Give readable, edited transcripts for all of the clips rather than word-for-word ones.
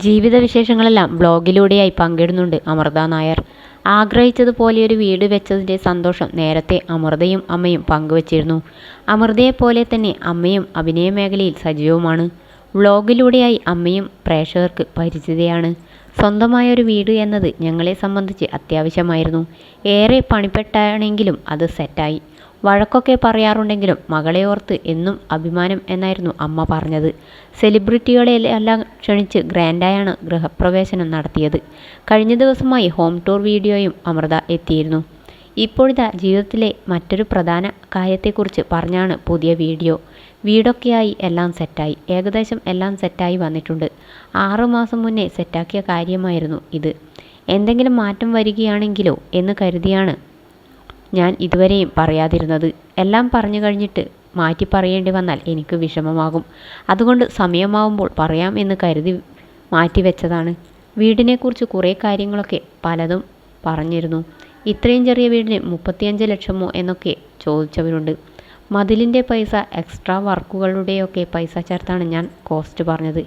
ജീവിതവിശേഷങ്ങളെല്ലാം ബ്ലോഗിലൂടെയായി പങ്കിടുന്നുണ്ട് അമൃത നായർ. ആഗ്രഹിച്ചതുപോലെയൊരു വീട് വെച്ചതിൻ്റെ സന്തോഷം നേരത്തെ അമൃതയും അമ്മയും പങ്കുവച്ചിരുന്നു. അമൃതയെപ്പോലെ തന്നെ അമ്മയും അഭിനയ മേഖലയിൽ സജീവമാണ്. വ്ളോഗിലൂടെയായി അമ്മയും പ്രേക്ഷകർക്ക് പരിചിതയാണ്. സ്വന്തമായൊരു വീട് എന്നത് ഞങ്ങളെ സംബന്ധിച്ച് അത്യാവശ്യമായിരുന്നു. ഏറെ പണിപ്പെട്ടാണെങ്കിലും അത് സെറ്റായി. വഴക്കൊക്കെ പറയാറുണ്ടെങ്കിലും മകളെ ഓർത്ത് എന്നും അഭിമാനം എന്നായിരുന്നു അമ്മ പറഞ്ഞത്. സെലിബ്രിറ്റികളെയെല്ലാം ക്ഷണിച്ച് ഗ്രാൻഡായാണ് ഗൃഹപ്രവേശനം നടത്തിയത്. കഴിഞ്ഞ ദിവസമായി ഹോം ടൂർ വീഡിയോയും അമൃത എത്തിയിരുന്നു. ഇപ്പോഴിതാ ജീവിതത്തിലെ മറ്റൊരു പ്രധാന കാര്യത്തെക്കുറിച്ച് പറഞ്ഞാണ് പുതിയ വീഡിയോ. വീടൊക്കെയായി എല്ലാം സെറ്റായി. ഏകദേശം എല്ലാം സെറ്റായി വന്നിട്ടുണ്ട്. 6 മാസം മുന്നേ സെറ്റാക്കിയ കാര്യമായിരുന്നു ഇത്. എന്തെങ്കിലും മാറ്റം വരികയാണെങ്കിലോ എന്ന് കരുതിയാണ് ഞാൻ ഇതുവരെയും പറയാതിരുന്നത്. എല്ലാം പറഞ്ഞു കഴിഞ്ഞിട്ട് മാറ്റി പറയേണ്ടി വന്നാൽ എനിക്ക് വിഷമമാകും. അതുകൊണ്ട് സമയമാവുമ്പോൾ പറയാം എന്ന് കരുതി മാറ്റിവെച്ചതാണ്. വീടിനെക്കുറിച്ച് കുറേ കാര്യങ്ങളൊക്കെ പലതും പറഞ്ഞിരുന്നു. ഇത്രയും ചെറിയ വീടിന് 35 ലക്ഷമോ എന്നൊക്കെ ചോദിച്ചവരുണ്ട്. മതിലിൻ്റെ പൈസ, എക്സ്ട്രാ വർക്കുകളുടെയൊക്കെ പൈസ ചേർത്താണ് ഞാൻ കോസ്റ്റ് പറഞ്ഞത്.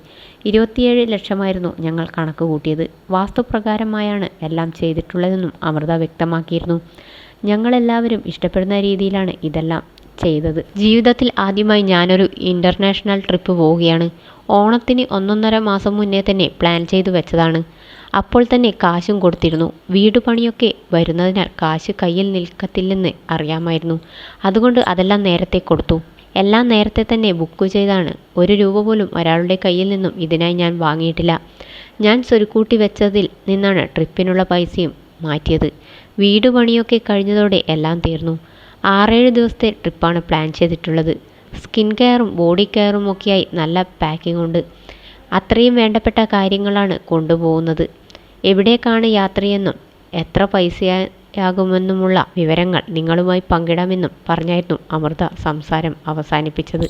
27 ലക്ഷമായിരുന്നു ഞങ്ങൾ കണക്ക് കൂട്ടിയത്. വാസ്തുപ്രകാരമായാണ് എല്ലാം ചെയ്തിട്ടുള്ളതെന്നും അമൃത വ്യക്തമാക്കിയിരുന്നു. ഞങ്ങളെല്ലാവരും ഇഷ്ടപ്പെടുന്ന രീതിയിലാണ് ഇതെല്ലാം ചെയ്തത്. ജീവിതത്തിൽ ആദ്യമായി ഞാനൊരു ഇൻ്റർനാഷണൽ ട്രിപ്പ് പോവുകയാണ്. ഓണത്തിന് 1.5 മാസം മുന്നേ തന്നെ പ്ലാൻ ചെയ്തു വെച്ചതാണ്. അപ്പോൾ തന്നെ കാശും കൊടുത്തിരുന്നു. വീട് പണിയൊക്കെ വരുന്നതിനാൽ കാശ് കയ്യിൽ നിൽക്കത്തില്ലെന്ന് അറിയാമായിരുന്നു. അതുകൊണ്ട് അതെല്ലാം നേരത്തെ കൊടുത്തു. എല്ലാം നേരത്തെ തന്നെ ബുക്ക് ചെയ്താണ്. 1 രൂപ പോലും ഒരാളുടെ കയ്യിൽ നിന്നും ഇതിനായി ഞാൻ വാങ്ങിയിട്ടില്ല. ഞാൻ സ്വരുക്കൂട്ടി വെച്ചതിൽ നിന്നാണ് ട്രിപ്പിനുള്ള പൈസയും മാറ്റിയത്. വീട് പണിയൊക്കെ കഴിഞ്ഞതോടെ എല്ലാം തീർന്നു. 6-7 ദിവസത്തെ ട്രിപ്പാണ് പ്ലാൻ ചെയ്തിട്ടുള്ളത്. സ്കിൻ കെയറും ബോഡി കെയറും ഒക്കെയായി നല്ല പാക്കിംഗ് ഉണ്ട്. അത്രയും വേണ്ടപ്പെട്ട കാര്യങ്ങളാണ് കൊണ്ടുപോകുന്നത്. എവിടേക്കാണ് യാത്രയെന്നും എത്ര പൈസയാകുമെന്നുമുള്ള വിവരങ്ങൾ നിങ്ങളുമായി പങ്കിടാമെന്നും പറഞ്ഞായിരുന്നു അമൃത സംസാരം അവസാനിപ്പിച്ചത്.